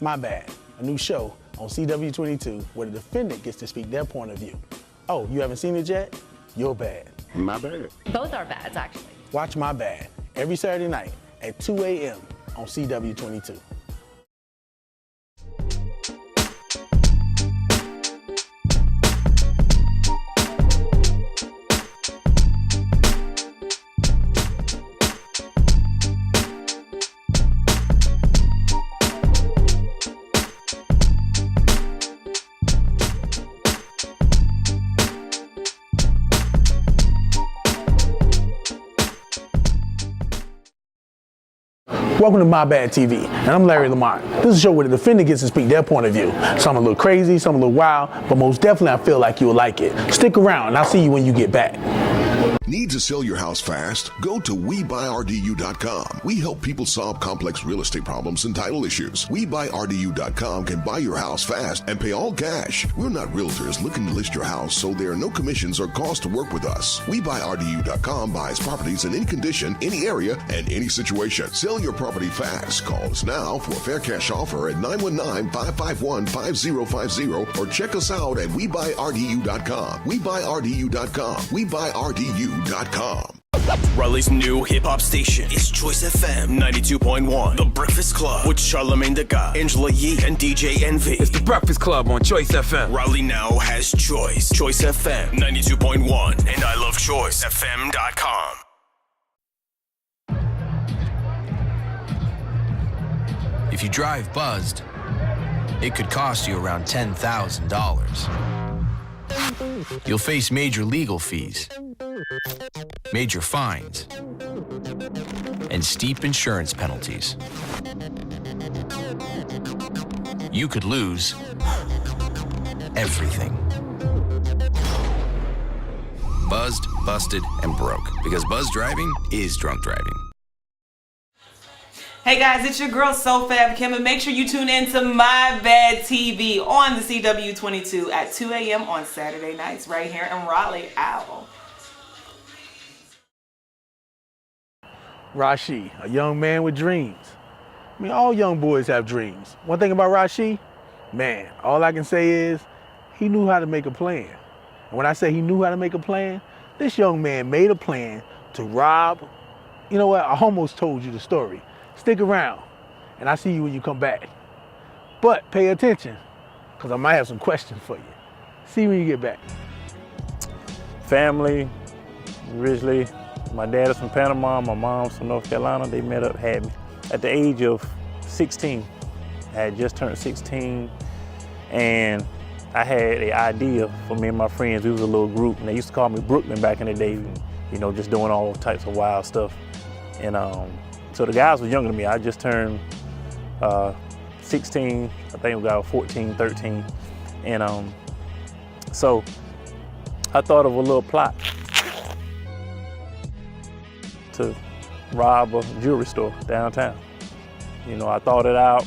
My Bad, a new show on CW22 where the defendant gets to speak their point of view. Oh, you haven't seen it yet? You're bad. My bad. Both are bads, actually. Watch My Bad every Saturday night at 2 a.m. on CW22. Welcome to MyBadTV, and I'm Larry Lamont. This is a show where the defendant gets to speak their point of view. Some a little crazy, some a little wild, but most definitely I feel like you'll like it. Stick around, and I'll see you when you get back. Need to sell your house fast? Go to WeBuyRDU.com. We help people solve complex real estate problems and title issues. WeBuyRDU.com can buy your house fast and pay all cash. We're not realtors looking to list your house, so there are no commissions or costs to work with us. WeBuyRDU.com buys properties in any condition, any area, and any situation. Sell your property fast. Call us now for a fair cash offer at 919-551-5050 or check us out at WeBuyRDU.com. WeBuyRDU.com. WeBuyRDU.com. Raleigh's new hip-hop station is Choice FM 92.1. The Breakfast Club with Charlamagne the God, Angela Yee, and DJ Envy. It's The Breakfast Club on Choice FM. Raleigh now has Choice. Choice FM 92.1 and I love ChoiceFM.com. If you drive buzzed, it could cost you around $10,000. You'll face major legal fees, major fines, and steep insurance penalties. You could lose everything. Buzzed, busted, and broke. Because buzz driving is drunk driving. Hey guys, it's your girl SoFab Kim, and make sure you tune in to MyBadTV on the CW22 at 2 a.m. on Saturday nights right here in Raleigh. Ow. Rashi, a young man with dreams. I mean, all young boys have dreams. One thing about Rashi, man, all I can say is he knew how to make a plan. And when I say he knew how to make a plan, this young man made a plan to rob. You know what? I almost told you the story. Stick around, and I'll see you when you come back. But pay attention, because I might have some questions for you. See you when you get back. Family, originally, my dad is from Panama, my mom's from North Carolina. They met up, had me at the age of 16. I had just turned 16, and I had an idea for me and my friends. We was a little group, and they used to call me Brooklyn back in the day, you know, just doing all types of wild stuff. And so the guys were younger than me. I just turned 16, I think we got 14, 13. And so I thought of a little plot to rob a jewelry store downtown. You know, I thought it out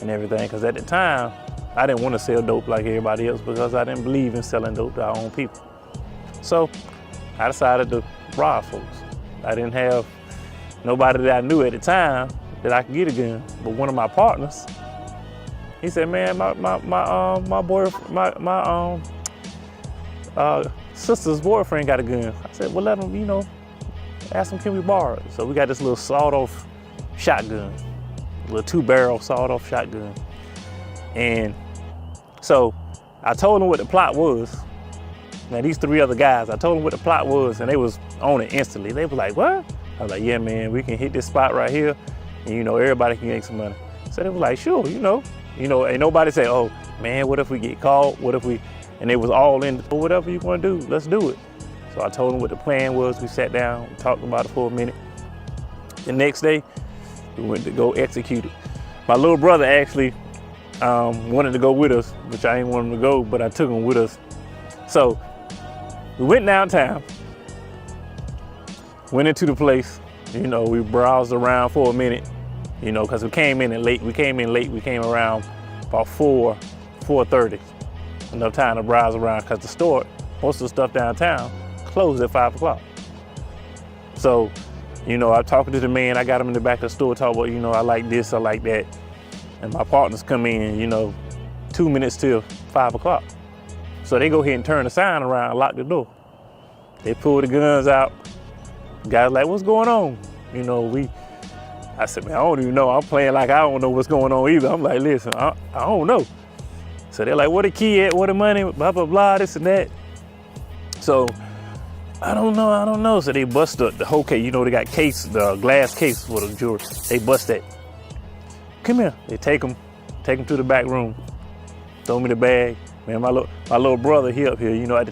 and everything, because at the time, I didn't want to sell dope like everybody else because I didn't believe in selling dope to our own people. So I decided to rob folks. I didn't have nobody that I knew at the time that I could get a gun, but one of my partners, he said, "Man, my sister's boyfriend got a gun." I said, "Well, let him, you know, ask him, can we borrow it?" So we got this little sawed-off shotgun, a little 2-barrel sawed-off shotgun, and so I told him what the plot was. Now these 3 other guys, I told them what the plot was, and they was on it instantly. They were like, "What?" I was like, "Yeah, man, we can hit this spot right here, and you know, everybody can make some money." So they was like, "Sure, you know, ain't nobody say, 'Oh, man, what if we get caught? What if we,'" and they was all in, "Well, whatever you want to do, let's do it." So I told them what the plan was. We sat down, we talked about it for a minute. The next day, we went to go execute it. My little brother actually wanted to go with us, which I didn't want him to go, but I took him with us. So we went downtown, went into the place, you know, we browsed around for a minute, you know, because we came in late. We came around about 4:30. Enough time to browse around, because the store, most of the stuff downtown, closed at 5 o'clock. So, you know, I'm talking to the man, I got him in the back of the store, talking about, you know, I like this, I like that. and my partners come in, 2 minutes till 5 o'clock. So they go ahead and turn the sign around and lock the door. They pull the guns out. Guys like, what's going on? I said, man, I don't even know. I'm playing like I don't know what's going on either. I'm like, listen, I don't know. So they're like, where the key at? Where the money? Blah, blah, blah, this and that. So I don't know. So they bust the whole case. They got the glass case for the jewelry. They bust that. Come here. They take them to the back room. Throw me the bag. Man, my little brother, he up here,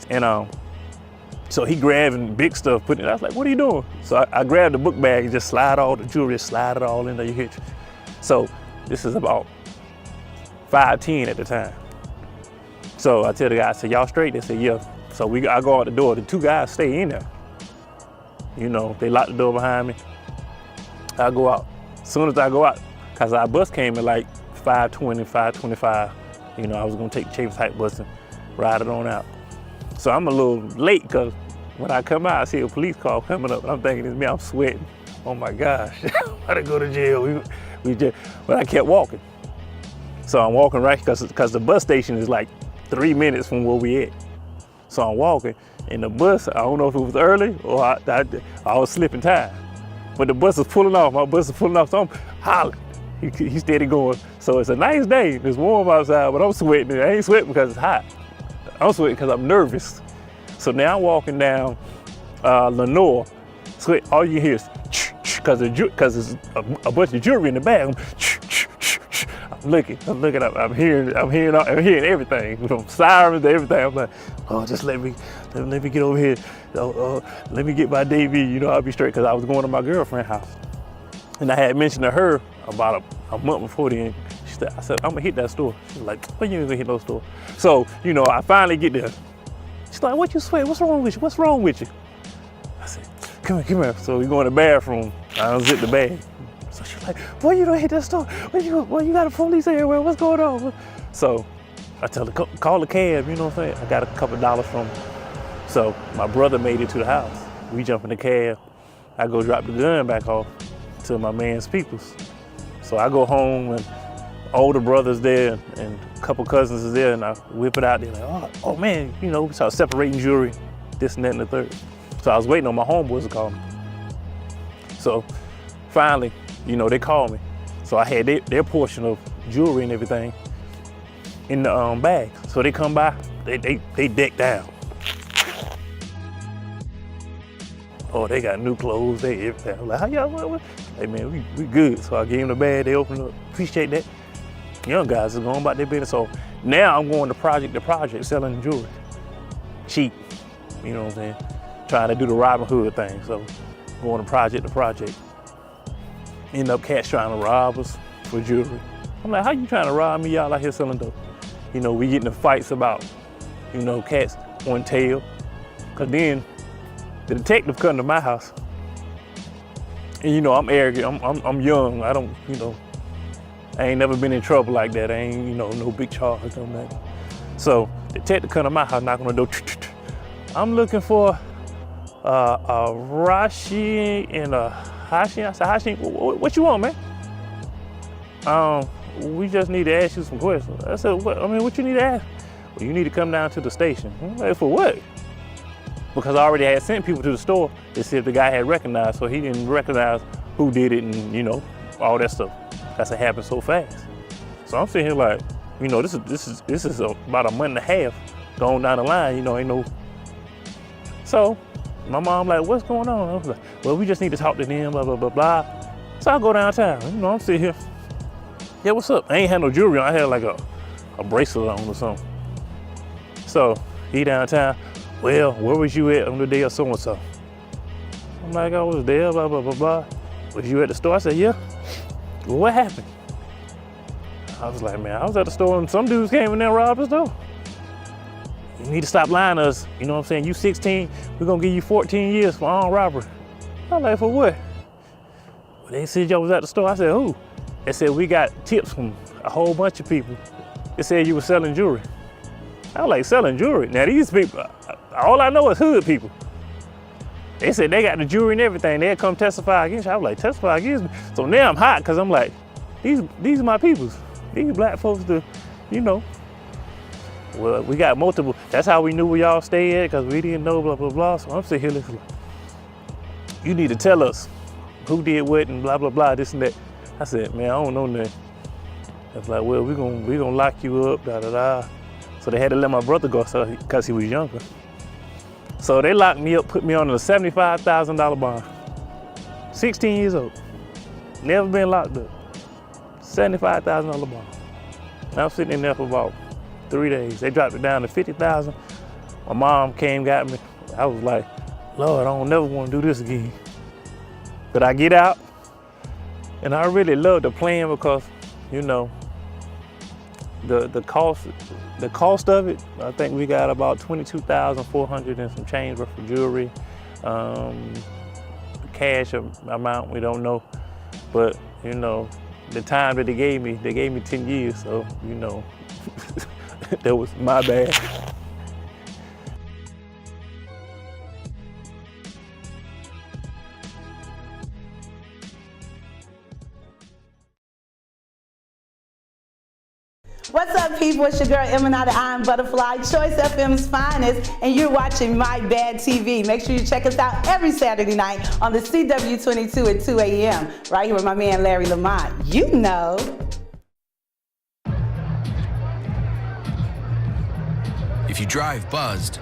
and so he grabbing big stuff, putting it. I was like, what are you doing? So I grabbed the book bag and just slide all the jewelry, slide it all in there. You hit. So this is about 5:10 at the time. So I tell the guys, I said, y'all straight? They said, yeah. So I go out the door. The two guys stay in there. They lock the door behind me. I go out. As soon as I go out, cause our bus came at like 5:20, 5:25. I was gonna take the Chambers Heights bus and ride it on out. So I'm a little late because when I come out, I see a police car coming up, and I'm thinking it's me. I'm sweating. Oh my gosh, I'm about to go to jail. But I kept walking. So I'm walking right because the bus station is like 3 minutes from where we at. So I'm walking, and the bus, I don't know if it was early or I was slipping time, but the bus is pulling off. My bus is pulling off, so I'm hollering. He steady going. So it's a nice day. It's warm outside, but I'm sweating. I ain't sweating because it's hot. I'm sweating because I'm nervous. So now I'm walking down Lenore. Sweat. All you hear is because there's a bunch of jewelry in the bag. I'm looking. I'm hearing everything. From sirens to everything. I'm like, oh, just let me get over here. Let me get my DV. I'll be straight because I was going to my girlfriend's house. And I had mentioned to her about a month before then. I said, I'm gonna hit that store. She's like, what you ain't gonna hit no store? So, I finally get there. She's like, what you sweat? What's wrong with you? What's wrong with you? I said, come here. So we go in the bathroom. I unzip the bag. So she's like, boy, you don't hit that store. Boy, you got a police everywhere. What's going on? So I tell her, call a cab, you know what I'm saying? I got a couple dollars from her. So my brother made it to the house. We jump in the cab. I go drop the gun back off to my man's peoples. So I go home and older brother's there and a couple cousins is there, and I whip it out. They're like, oh man, we start separating jewelry, this and that and the third. So I was waiting on my homeboys to call me. So finally, they called me. So I had their portion of jewelry and everything in the bag. So they come by, they deck down. Oh, they got new clothes, they everything. I'm like, how y'all, what? Hey man, we good. So I gave them the bag, they opened up, appreciate that. Young guys are going about their business. So now I'm going to project to project, selling jewelry. Cheap, you know what I'm saying? Trying to do the Robin Hood thing. So going to project to project. End up cats trying to rob us for jewelry. I'm like, how you trying to rob me? Y'all out here selling dope. We get into fights about, cats on tail. Cause then the detective come to my house. And I'm arrogant, I'm young. I don't, I ain't never been in trouble like that. I ain't, no big charge, no nothing. So the detective come to my house, knock on the door. I'm looking for a Rashi and a Hashi. I said, Hashi, what you want, man? We just need to ask you some questions. I said, what you need to ask? Well, you need to come down to the station. I'm like, for what? Because I already had sent people to the store to see if the guy had recognized, so he didn't recognize who did it and, all that stuff. That's what happened so fast. So I'm sitting here like, this is about a month and a half going down the line, ain't no. So my mom like, what's going on? I was like, well, we just need to talk to them, blah, blah, blah, blah. So I go downtown, I'm sitting here. Yeah, what's up? I ain't had no jewelry on. I had like a bracelet on or something. So he downtown, well, where was you at on the day of so-and-so? I'm like, I was there, blah, blah, blah, blah. Was you at the store? I said, yeah. Well, what happened? I was like, man, I was at the store and some dudes came in there and robbed the store. You need to stop lying to us. You know what I'm saying? You 16, we're gonna give you 14 years for armed robbery. I'm like, for what? Well, they said y'all was at the store. I said, who? They said, we got tips from a whole bunch of people. They said you were selling jewelry. I was like, selling jewelry? Now these people, all I know is hood people. They said they got the jewelry and everything. They'd come testify against you. I was like, testify against me? So now I'm hot because I'm like, these are my peoples. these black folks, well, we got multiple. That's how we knew where y'all stay at, because we didn't know, blah, blah, blah. So I'm sitting here listening. You need to tell us who did what and blah, blah, blah, this and that. I said, man, I don't know nothing. It's like, well, we gonna lock you up, da, da, da. So they had to let my brother go because he was younger. So they locked me up, put me on a $75,000 bond. 16 years old. Never been locked up. $75,000 bond. And I was sitting in there for about 3 days. They dropped it down to $50,000. My mom came, got me. I was like, Lord, I don't never want to do this again. But I get out, and I really love the plan because, the cost of it, I think we got about $22,400 and some change worth of jewelry. Cash amount, we don't know. But, the time that they gave me 10 years, so, that was my bad. What's up, people? It's your girl, Emanata I Am Butterfly, Choice FM's finest, and you're watching MyBadTV. Make sure you check us out every Saturday night on the CW22 at 2 a.m. right here with my man, Larry Lamont. You know. If you drive buzzed,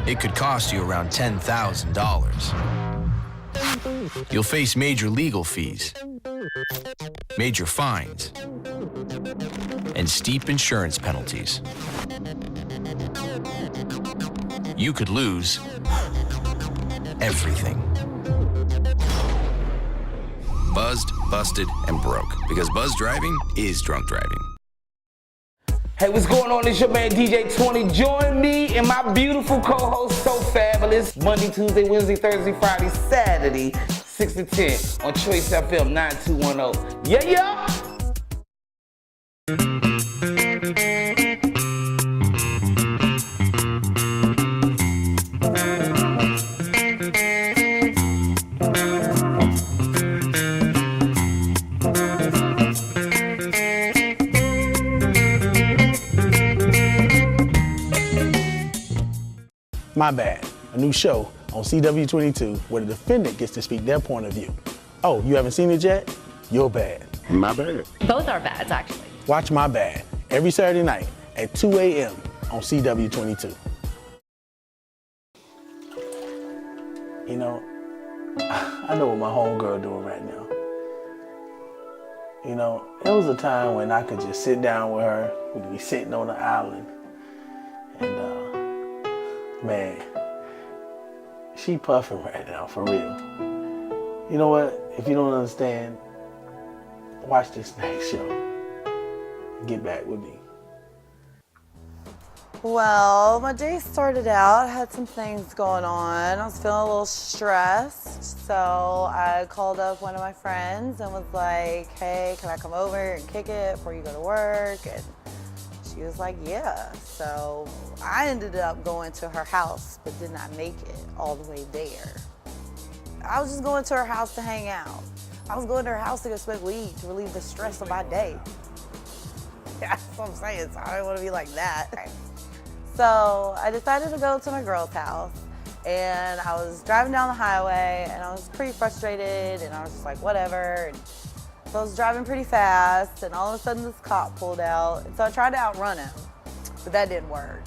it could cost you around $10,000. You'll face major legal fees, major fines, and steep insurance penalties. You could lose everything. Buzzed, busted, and broke. Because buzz driving is drunk driving. Hey, what's going on? It's your man DJ 20. Join me and my beautiful co-host, So Fabulous, Monday, Tuesday, Wednesday, Thursday, Friday, Saturday, 6 to 10 on Choice FM 9210. Yeah, yeah! My Bad, a new show on CW22 where the defendant gets to speak their point of view. Oh, you haven't seen it yet? You're bad. My bad. Both are bads, actually. Watch My Bad every Saturday night at 2 a.m. on CW22. I know what my homegirl doing right now. There was a time when I could just sit down with her. We'd be sitting on the island. And, man, she puffing right now, for real. You know what? If you don't understand, watch this next show. Get back with me. Well, my day started out, I had some things going on. I was feeling a little stressed, so I called up one of my friends and was like, hey, can I come over and kick it before you go to work? And she was like, yeah. So I ended up going to her house, but did not make it all the way there. I was just going to her house to hang out. I was going to her house to go smoke weed to relieve the stress of my day. That's what I'm saying, so I don't want to be like that. So I decided to go to my girl's house, and I was driving down the highway, and I was pretty frustrated, and I was just like, whatever. And so I was driving pretty fast, and all of a sudden this cop pulled out, and so I tried to outrun him, but that didn't work.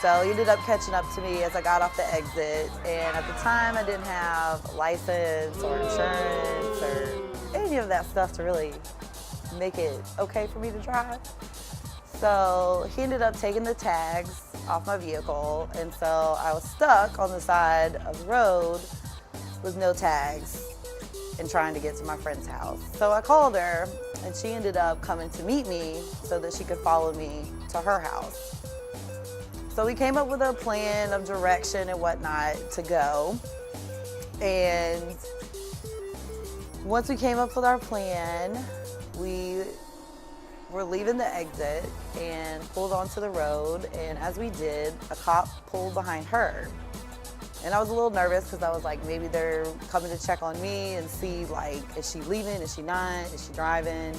So he ended up catching up to me as I got off the exit, and at the time I didn't have a license or insurance or any of that stuff to really make it okay for me to drive. So he ended up taking the tags off my vehicle, and so I was stuck on the side of the road with no tags and trying to get to my friend's house. So I called her, and she ended up coming to meet me so that she could follow me to her house. So we came up with a plan of direction and whatnot to go. And once we came up with our plan, we were leaving the exit and pulled onto the road. And as we did, a cop pulled behind her. And I was a little nervous because I was like, maybe they're coming to check on me and see, like, is she leaving? Is she not? Is she driving?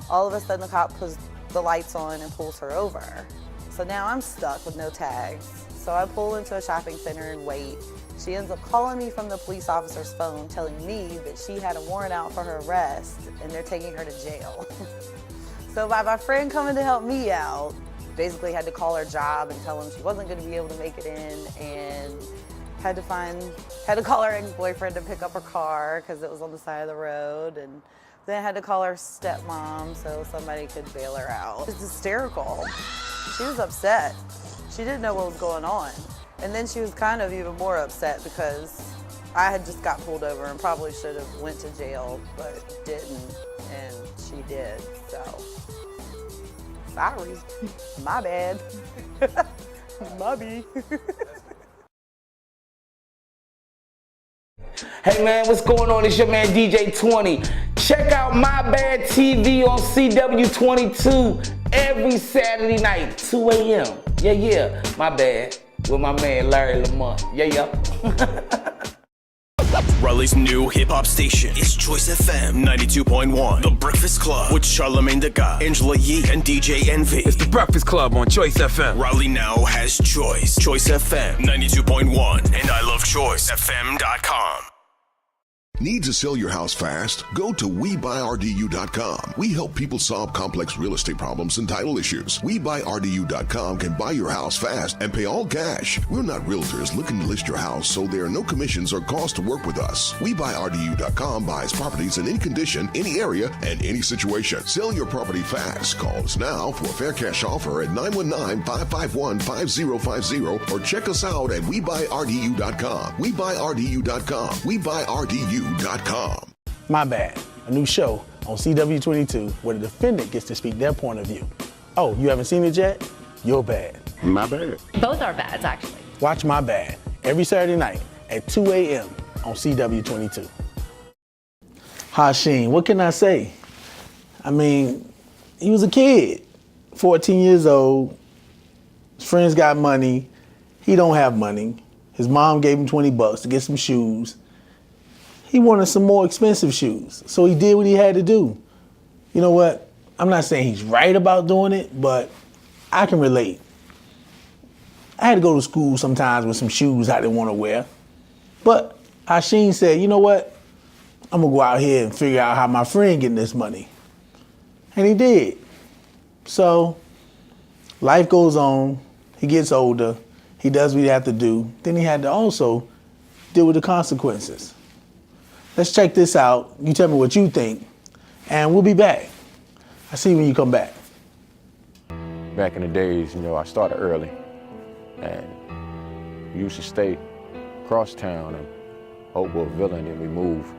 All of a sudden the cop puts the lights on and pulls her over. So now I'm stuck with no tags. So I pull into a shopping center and wait. She ends up calling me from the police officer's phone, telling me that she had a warrant out for her arrest and they're taking her to jail. So by my friend coming to help me out, basically had to call her job and tell him she wasn't going to be able to make it in, and had to call her ex-boyfriend to pick up her car because it was on the side of the road, and then had to call her stepmom so somebody could bail her out. It was hysterical. She was upset. She didn't know what was going on. And then she was kind of even more upset because I had just got pulled over and probably should have went to jail, but didn't, and she did, so. Sorry, my bad. Mubby. Hey man, what's going on? It's your man DJ 20. Check out MyBadTV on CW22 every Saturday night, 2 a.m. Yeah, my bad. With my man Larry Lamont. Yeah. Raleigh's new hip-hop station is Choice FM 92.1. The Breakfast Club with Charlamagne the God, Angela Yee, and DJ Envy. It's The Breakfast Club on Choice FM. Raleigh now has Choice. Choice FM 92.1 and ilovechoicefm.com. Need to sell your house fast? Go to WeBuyRDU.com. We help people solve complex real estate problems and title issues. WeBuyRDU.com can buy your house fast and pay all cash. We're not realtors looking to list your house, so there are no commissions or costs to work with us. WeBuyRDU.com buys properties in any condition, any area, and any situation. Sell your property fast. Call us now for a fair cash offer at 919-551-5050 or check us out at WeBuyRDU.com. WeBuyRDU.com. WeBuyRDU.com. My Bad, a new show on CW22 where the defendant gets to speak their point of view. Oh, you haven't seen it yet? You're bad. My bad. Both are bads, actually. Watch My Bad every Saturday night at 2 a.m. on CW22. Hashim, what can I say? I mean, he was a kid, 14 years old. His friends got money. He don't have money. His mom gave him $20 to get some shoes. He wanted some more expensive shoes, so he did what he had to do. You know what? I'm not saying he's right about doing it, but I can relate. I had to go to school sometimes with some shoes I didn't want to wear. But Hashim said, you know what? I'm gonna go out here and figure out how my friend getting this money. And he did. So life goes on, he gets older, he does what he had to do. Then he had to also deal with the consequences. Let's check this out. You tell me what you think, and we'll be back. I'll see you when you come back. Back in the days, I started early, and we used to stay across town in Oakville Villa, and then we moved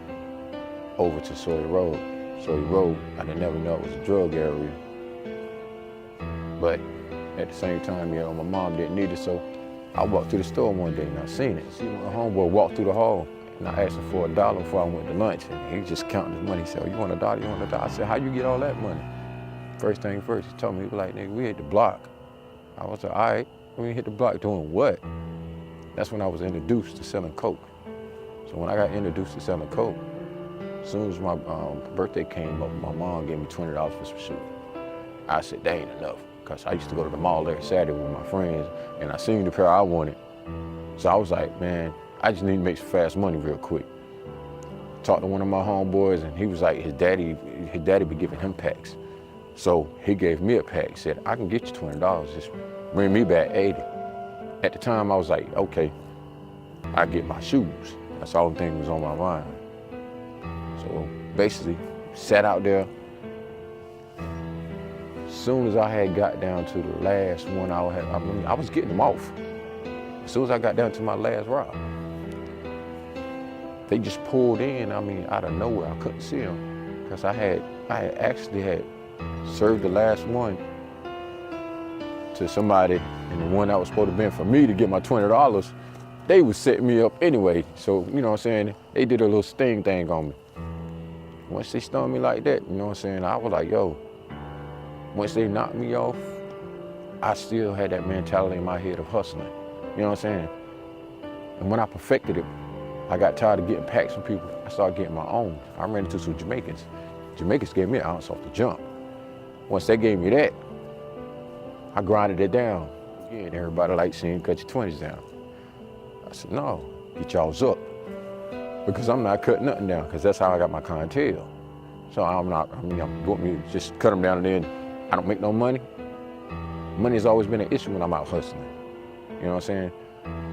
over to Sawyer Road. Sawyer Road, I didn't never know it was a drug area. But at the same time, my mom didn't need it, so I walked through the store one day and I seen it. See, my homeboy walked through the hall. And I asked him for $1 before I went to lunch, and he just counting his money. He said, oh, you want $1? You want $1? I said, how you get all that money? First thing first, he told me, he was like, nigga, we hit the block. I was like, all right, we hit the block doing what? That's when I was introduced to selling coke. So when I got introduced to selling coke, as soon as my birthday came up, my mom gave me $20 for some shoes. I said, that ain't enough, because I used to go to the mall every Saturday with my friends, and I seen the pair I wanted. So I was like, man, I just need to make some fast money real quick. Talked to one of my homeboys, and he was like, his daddy be giving him packs. So he gave me a pack. He said, I can get you $20, just bring me back 80. At the time, I was like, okay, I get my shoes. That's the only thing that was on my mind. So basically, sat out there. As soon as I had got down to the last one, I was getting them off. As soon as I got down to my last route, they just pulled in, out of nowhere. I couldn't see them because I had actually served the last one to somebody, and the one that was supposed to be for me to get my $20, they was setting me up anyway. So, you know what I'm saying? They did a little sting thing on me. Once they stung me like that, you know what I'm saying? I was like, yo, once they knocked me off, I still had that mentality in my head of hustling. You know what I'm saying? And when I perfected it, I got tired of getting packs from people. I started getting my own. I ran into some Jamaicans. Jamaicans gave me an ounce off the jump. Once they gave me that, I grinded it down. Again, everybody like seeing cut your 20s down. I said, no, get y'all's up. Because I'm not cutting nothing down, because that's how I got my clientele. So I'm not, you want me to just cut them down and then I don't make no money? Money has always been an issue when I'm out hustling. You know what I'm saying?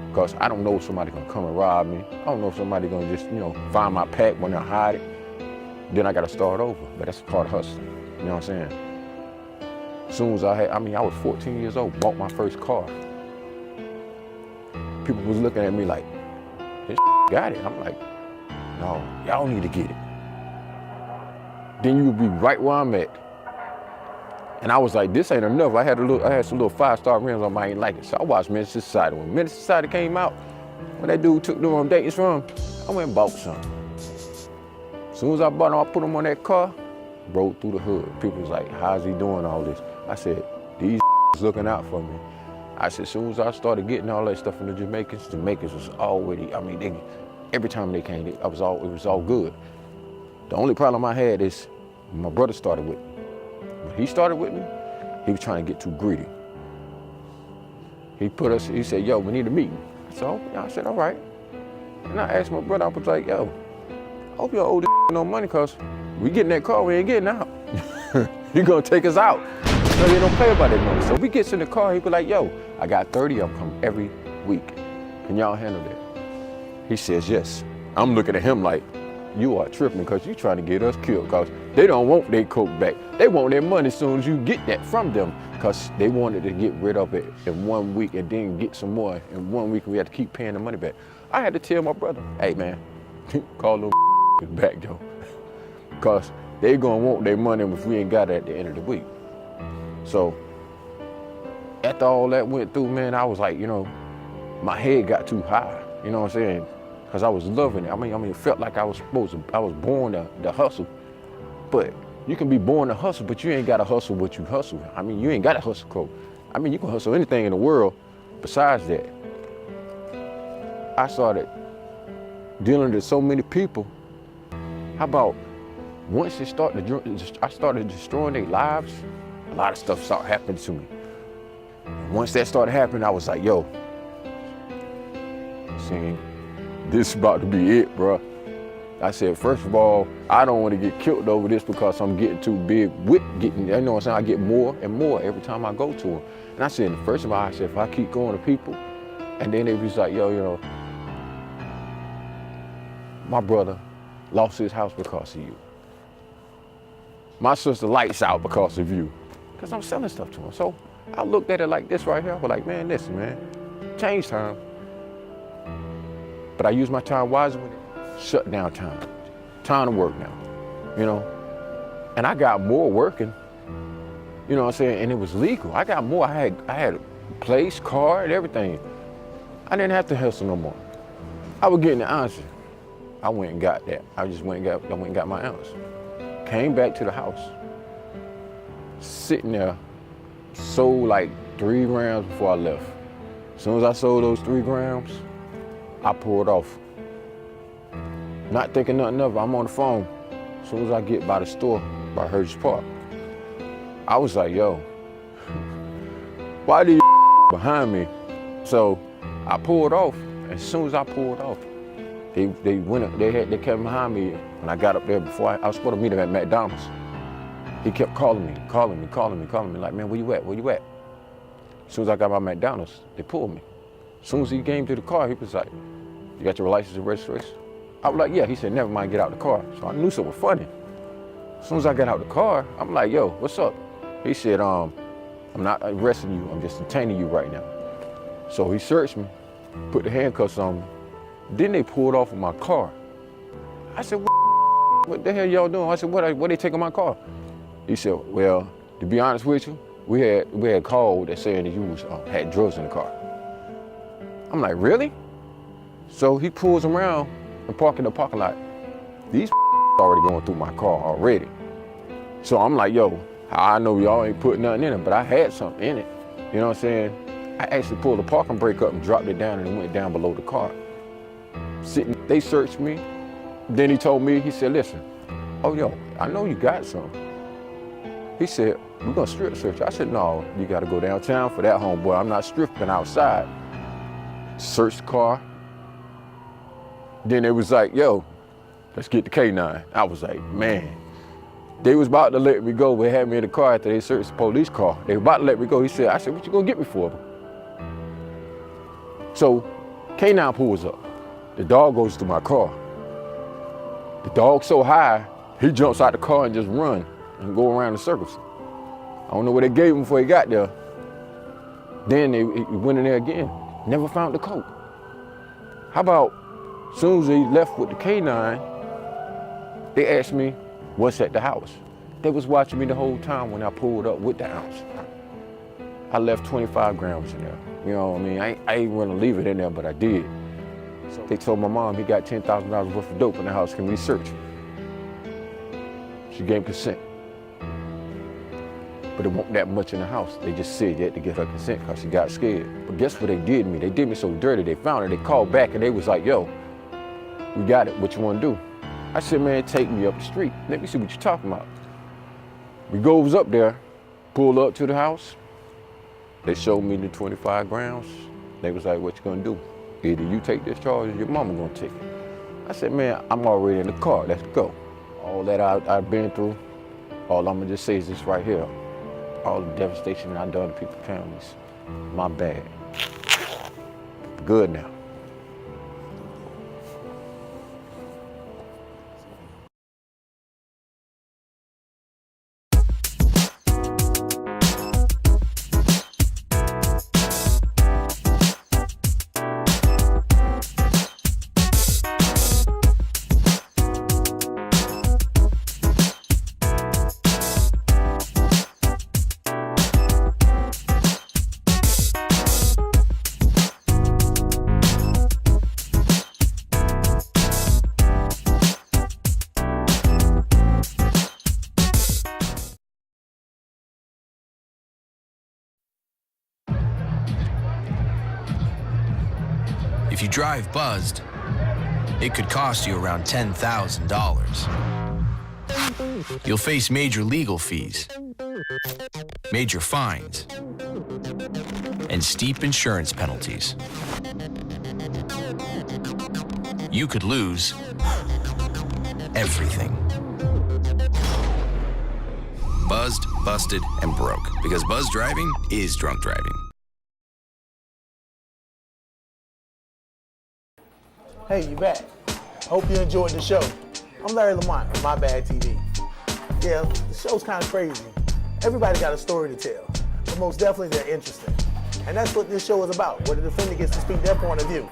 Because I don't know if somebody's gonna come and rob me. I don't know if somebody's gonna just, find my pack when they hide it. Then I gotta start over, but that's part of hustling. You know what I'm saying? As soon as I was 14 years old, bought my first car. People was looking at me like, this got it. I'm like, no, y'all need to get it. Then you would be right where I'm at. And I was like, this ain't enough. I had some little 5-star rims on my, I ain't like it. So I watched Menace to Society. When Menace to Society came out, when that dude took them on dates from, I went and bought some. As soon as I bought them, I put them on that car, rode through the hood. People was like, how's he doing all this? I said, these looking out for me. I said, as soon as I started getting all that stuff from the Jamaicans was already, every time they came, it was all good. The only problem I had is my brother started with me. When he started with me, he was trying to get too greedy. He said, yo, we need a meeting. So I said, all right. And I asked my brother, I was like, yo, I hope you don't owe this no money, cause we get in that car, we ain't getting out. You're gonna take us out. So they don't pay about that money. So we gets in the car, he be like, yo, I got 30 of them come every week. Can y'all handle that? He says, yes. I'm looking at him like, you are tripping because you trying to get us killed, because they don't want their coke back. They want their money as soon as you get that from them, because they wanted to get rid of it in 1 week and then get some more in 1 week, and we had to keep paying the money back. I had to tell my brother, hey man, call them back though, because they gonna want their money if we ain't got it at the end of the week. So after all that went through, man, I was like, my head got too high, you know what I'm saying? Because I was loving it. It felt like I was born to hustle. But you can be born to hustle, but you ain't got to hustle what you hustle. You ain't got to hustle coke. You can hustle anything in the world besides that. I started dealing with so many people. How about once I started destroying their lives, a lot of stuff started happening to me. And once that started happening, I was like, yo, see, this is about to be it, bro. I said, first of all, I don't want to get killed over this because I'm getting too big with getting, you know what I'm saying? I get more and more every time I go to them. And I said, first of all, if I keep going to people, and then they was like, yo, my brother lost his house because of you. My sister lights out because of you. Because I'm selling stuff to him. So I looked at it like this right here. I was like, man, listen, man, change time. But I use my time wisely with it. Shut down time. Time to work now, And I got more working, you know what I'm saying? And it was legal. I got more. I had a place, car, and everything. I didn't have to hustle no more. I was getting the ounces. I went and got that. I went and got my ounce. Came back to the house. Sitting there, sold like 3 grams before I left. As soon as I sold those 3 grams, I pulled off. Not thinking nothing of it, I'm on the phone. As soon as I get by the store, by Hershey's Park, I was like, yo, why are these behind me? So I pulled off. As soon as I pulled off, they kept behind me. When I got up there before I was supposed to meet him at McDonald's. He kept calling me, like, man, where you at, where you at? As soon as I got my McDonald's, they pulled me. As soon as he came to the car, he was like, you got your license and registration? I was like, yeah. He said, never mind, get out the car. So I knew something was funny. As soon as I got out the car, I'm like, yo, what's up? He said, I'm not arresting you, I'm just detaining you right now. So he searched me, put the handcuffs on me. Then they pulled off of my car. I said, what the hell y'all doing? I said, what they taking my car? He said, well, to be honest with you, we had called that saying that you had drugs in the car. I'm like, really? So he pulls around and park in the parking lot. These already going through my car already. So I'm like, yo, I know y'all ain't putting nothing in it, but I had something in it. You know what I'm saying? I actually pulled the parking brake up and dropped it down and it went down below the car. Sitting, they searched me. Then he told me, he said, listen, oh, yo, I know you got something. He said, we're gonna strip search. I said, no, you gotta go downtown for that, homeboy. I'm not stripping outside. Searched the car. Then they was like, yo, let's get the K9. I was like, man. They was about to let me go, but had me in the car after they searched the police car. They were about to let me go. I said, what you gonna get me for? So K9 pulls up. The dog goes to my car. The dog's so high, he jumps out the car and just run and go around in circles. I don't know what they gave him before he got there. Then he went in there again, never found the coat. How about, as soon as they left with the K9, they asked me, what's at the house? They was watching me the whole time when I pulled up with the ounce. I left 25 grams in there. You know what I mean? I ain't wanna leave it in there, but I did. So they told my mom he got $10,000 worth of dope in the house, can we search it? She gave consent. But it wasn't that much in the house. They just said you had to get her consent because she got scared. But guess what they did to me? They did me so dirty, they found her, they called back and they was like, yo, we got it, what you wanna do? I said, man, take me up the street. Let me see what you're talking about. We goes up there, pull up to the house. They showed me the 25 grams. They was like, what you gonna do? Either you take this charge or your mama gonna take it. I said, man, I'm already in the car, let's go. All that I've been through, all I'm gonna just say is this right here. All the devastation I've done to people's families, my bad. Good now. If you drive buzzed, it could cost you around $10,000. You'll face major legal fees, major fines, and steep insurance penalties. You could lose everything. Buzzed, busted, and broke, because buzz driving is drunk driving. Hey, you back. Hope you enjoyed the show. I'm Larry Lamont of MyBadTV. Yeah, the show's kind of crazy. Everybody got a story to tell, but most definitely they're interesting. And that's what this show is about, where the defendant gets to speak their point of view.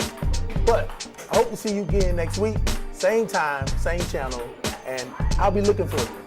But I hope to see you again next week, same time, same channel, and I'll be looking for you.